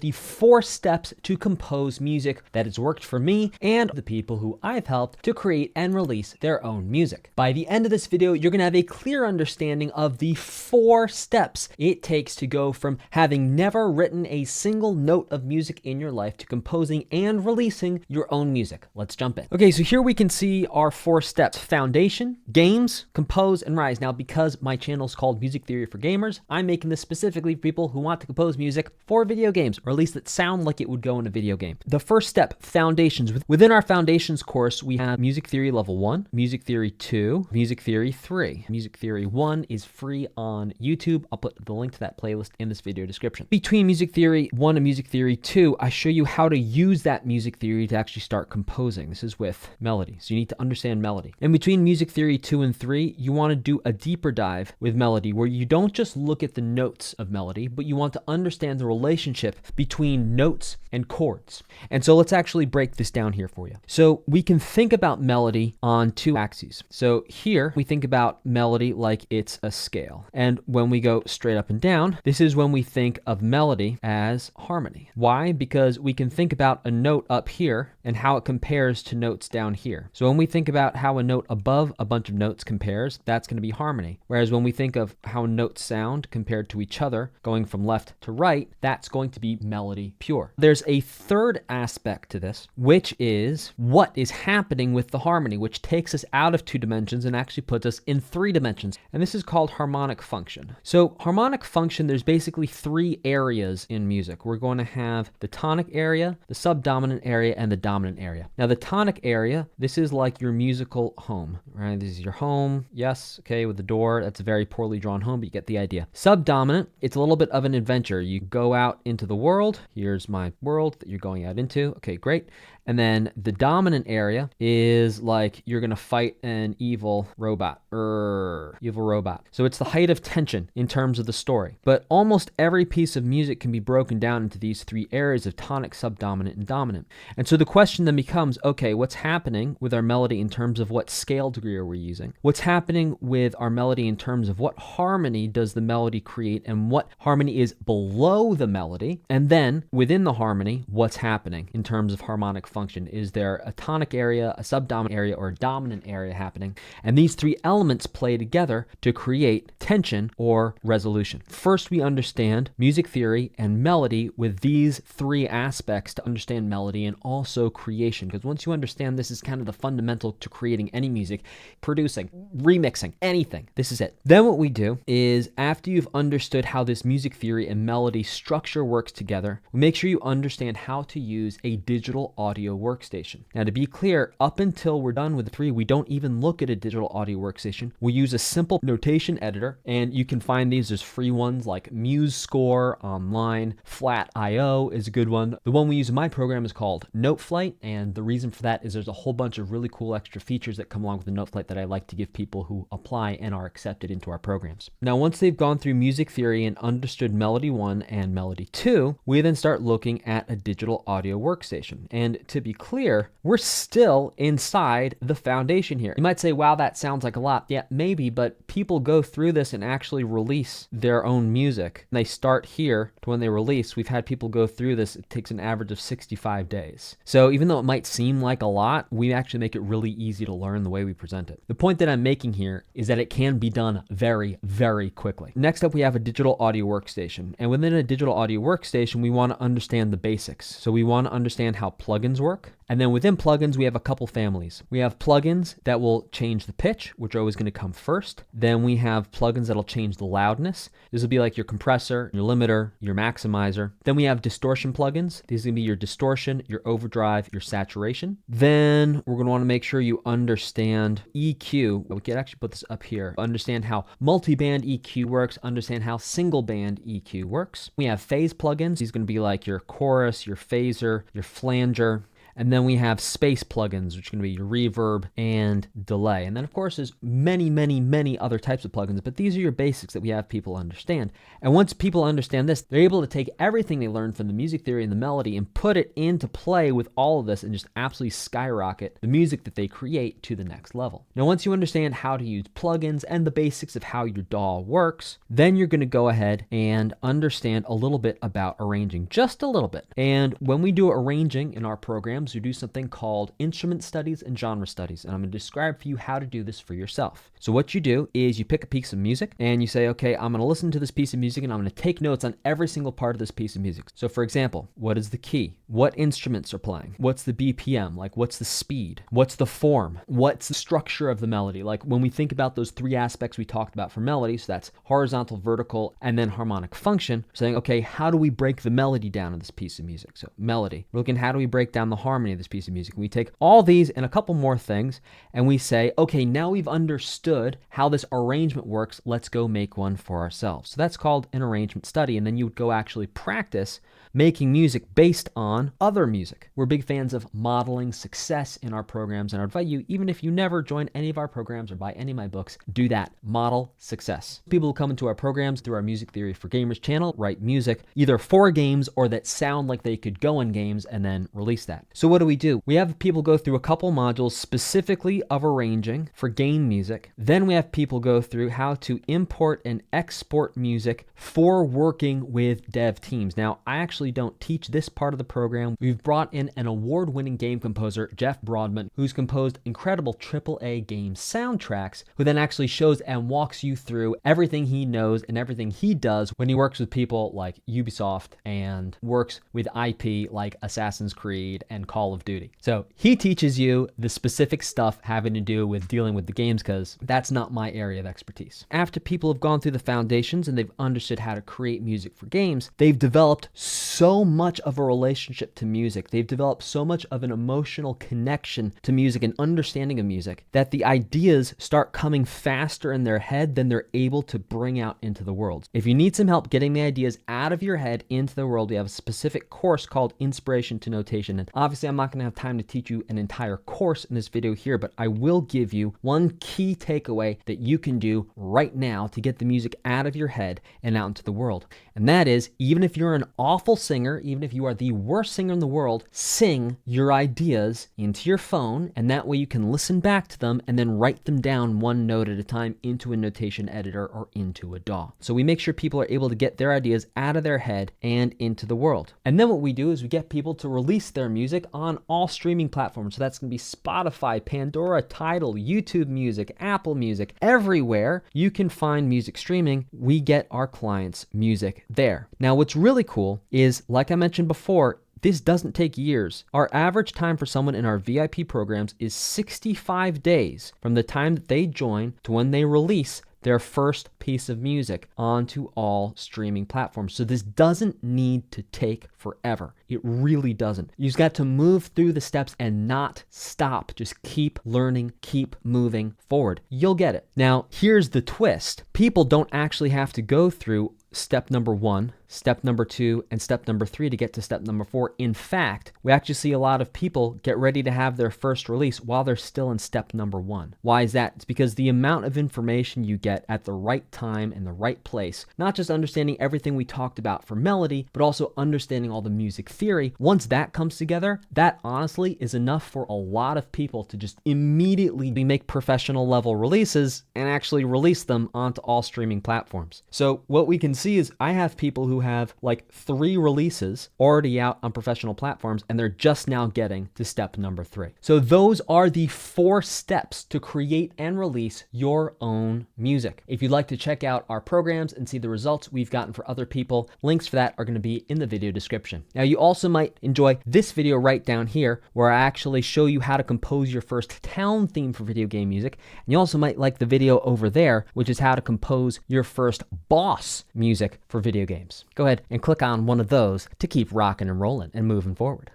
the 4 steps to compose music that has worked for me and the people who I've helped to create and release their own music. By the end of this video, you're going to have a clear understanding of the 4 steps it takes to go from having never written a single note of music in your life to composing and releasing your own music. Let's jump in. Okay, so here we can see our 4 steps: foundation, games, compose, and rise. Now, because my channel is called Music Theory for Gamers, I'm making this specifically for people who want to compose music for video games, or at least that sound like it would go in a video game. The first step, foundations. Within our foundations course, we have Music Theory Level 1, Music Theory 2, Music Theory 3. Music Theory 1 is free on YouTube. I'll put the link to that playlist in this video description. Between Music Theory 1 and Music Theory 2, I show you how to use that music theory to actually start composing. This is with melody, so you need to understand melody. In between Music Theory 2 and 3, you want to do a deeper dive with melody, where you don't just look at the notes of melody, but you want to understand the relationship between notes and chords. And so let's actually break this down here for you. So we can think about melody on 2 axes. So here we think about melody like it's a scale. And when we go straight up and down, this is when we think of melody as harmony. Why? Because we can think about a note up here and how it compares to notes down here. So when we think about how a note above a bunch of notes compares, that's going to be harmony. Whereas when we think of how notes sound compared to each other, going from left to right, that's going to be melody pure. There's a third aspect to this, which is what is happening with the harmony, which takes us out of 2 dimensions and actually puts us in 3 dimensions. And this is called harmonic function. So harmonic function, there's basically 3 areas in music. We're going to have the tonic area, the subdominant area, and the dominant area. Now the tonic area, this is like your musical home, right? This is your home. Yes, okay, with the door. That's a very poorly drawn home, but you get the idea. Subdominant, it's a little bit of an adventure. You go out into the world. Here's my world that you're going out into. Okay, great. And then the dominant area is like you're going to fight an evil robot. Evil robot. So it's the height of tension in terms of the story. But almost every piece of music can be broken down into these 3 areas of tonic, subdominant, and dominant. And so the question then becomes, okay, what's happening with our melody in terms of what scale degree are we using? What's happening with our melody in terms of what harmony does the melody create and what harmony is below the melody? And then within the harmony, what's happening in terms of harmonic function? Is there a tonic area, a subdominant area, or a dominant area happening? And these 3 elements play together to create tension or resolution. First, we understand music theory and melody with these 3 aspects to understand melody and also creation. Because once you understand this is kind of the fundamental to creating any music, producing, remixing, anything, this is it. Then what we do is, after you've understood how this music theory and melody structure works together, we make sure you understand how to use a digital audio workstation. Now, to be clear, up until we're done with the 3, we don't even look at a digital audio workstation. We use a simple notation editor, and you can find these. There's free ones like MuseScore online. Flat.io is a good one. The one we use in my program is called Noteflight, and the reason for that is there's a whole bunch of really cool extra features that come along with the Noteflight that I like to give people who apply and are accepted into our programs. Now, once they've gone through music theory and understood Melody 1 and Melody 2, we then start looking at a digital audio workstation. And to be clear, we're still inside the foundation here. You might say, wow, that sounds like a lot. Yeah, maybe, but people go through this and actually release their own music. They start here to when they release. We've had people go through this. It takes an average of 65 days. So even though it might seem like a lot, we actually make it really easy to learn the way we present it. The point that I'm making here is that it can be done very, very quickly. Next up, we have a digital audio workstation. And within a digital audio workstation, we want to understand the basics. So we want to understand how plugins work. And then within plugins, we have a couple families. We have plugins that will change the pitch, which are always going to come first. Then we have plugins that'll change the loudness. This will be like your compressor, your limiter, your maximizer. Then we have distortion plugins. These are going to be your distortion, your overdrive, your saturation. Then we're going to want to make sure you understand EQ. We can actually put this up here. Understand how multi-band EQ works. Understand how single band EQ works. We have phase plugins. These are going to be like your chorus, your phaser, your flanger. And then we have space plugins, which are going to be your reverb and delay. And then of course there's many other types of plugins, but these are your basics that we have people understand. And once people understand this, they're able to take everything they learned from the music theory and the melody and put it into play with all of this and just absolutely skyrocket the music that they create to the next level. Now, once you understand how to use plugins and the basics of how your DAW works, then you're going to go ahead and understand a little bit about arranging, just a little bit. And when we do arranging in our programs, we do something called instrument studies and genre studies. And I'm going to describe for you how to do this for yourself. So what you do is you pick a piece of music and you say, okay, I'm going to listen to this piece of music and I'm going to take notes on every single part of this piece of music. So for example, what is the key? What instruments are playing? What's the BPM? Like what's the speed? What's the form? What's the structure of the melody? Like when we think about those three aspects we talked about for melody, so that's horizontal, vertical, and then harmonic function, we're saying, okay, how do we break the melody down in this piece of music? So melody. We're looking, how do we break down the harmony of this piece of music? And we take all these and a couple more things and we say, okay, now we've understood how this arrangement works. Let's go make one for ourselves. So that's called an arrangement study. And then you would go actually practice making music based on other music. We're big fans of modeling success in our programs, and I invite you, even if you never join any of our programs or buy any of my books, do that. Model success. People who come into our programs through our Music Theory for Gamers channel write music either for games or that sound like they could go in games and then release that. So what do? We have people go through a couple modules specifically of arranging for game music. Then we have people go through how to import and export music for working with dev teams. Now, I actually don't teach this part of the program. We've brought in an award-winning game composer, Jeff Broadman, who's composed incredible AAA game soundtracks, who then actually shows and walks you through everything he knows and everything he does when he works with people like Ubisoft and works with IP like Assassin's Creed and Call of Duty. So he teaches you the specific stuff having to do with dealing with the games, because that's not my area of expertise. After people have gone through the foundations and they've understood how to create music for games, they've developed so much of a relationship to music. They've developed so much of an emotional connection to music and understanding of music that the ideas start coming faster in their head than they're able to bring out into the world. If you need some help getting the ideas out of your head into the world, we have a specific course called Inspiration to Notation. And obviously I'm not going to have time to teach you an entire course in this video here, but I will give you one key takeaway that you can do right now to get the music out of your head and out into the world. And that is, even if you're an awful singer, even if you are the worst singer in the world, sing your ideas into your phone, and that way you can listen back to them and then write them down one note at a time into a notation editor or into a DAW. So we make sure people are able to get their ideas out of their head and into the world. And then what we do is we get people to release their music on all streaming platforms. So that's going to be Spotify, Pandora, Tidal, YouTube Music, Apple Music, everywhere you can find music streaming, we get our clients' music there. Now, what's really cool is, like I mentioned before, this doesn't take years. Our average time for someone in our VIP programs is 65 days from the time that they join to when they release their first piece of music onto all streaming platforms. So this doesn't need to take forever. It really doesn't. You just got to move through the steps and not stop. Just keep learning, keep moving forward. You'll get it. Now, here's the twist. People don't actually have to go through step number 1, step number 2, and step number 3 to get to step number 4. In fact, we actually see a lot of people get ready to have their first release while they're still in step number 1. Why is that? It's because the amount of information you get at the right time and the right place, not just understanding everything we talked about for melody, but also understanding all the music theory. Once that comes together, that honestly is enough for a lot of people to just immediately make professional level releases and actually release them onto all streaming platforms. So what we can see is I have people who have like 3 releases already out on professional platforms, and they're just now getting to step number 3. So those are the 4 steps to create and release your own music. If you'd like to check out our programs and see the results we've gotten for other people, links for that are going to be in the video description. Now, you also might enjoy this video right down here, where I actually show you how to compose your first town theme for video game music. And you also might like the video over there, which is how to compose your first boss music for video games. Go ahead and click on one of those to keep rocking and rolling and moving forward.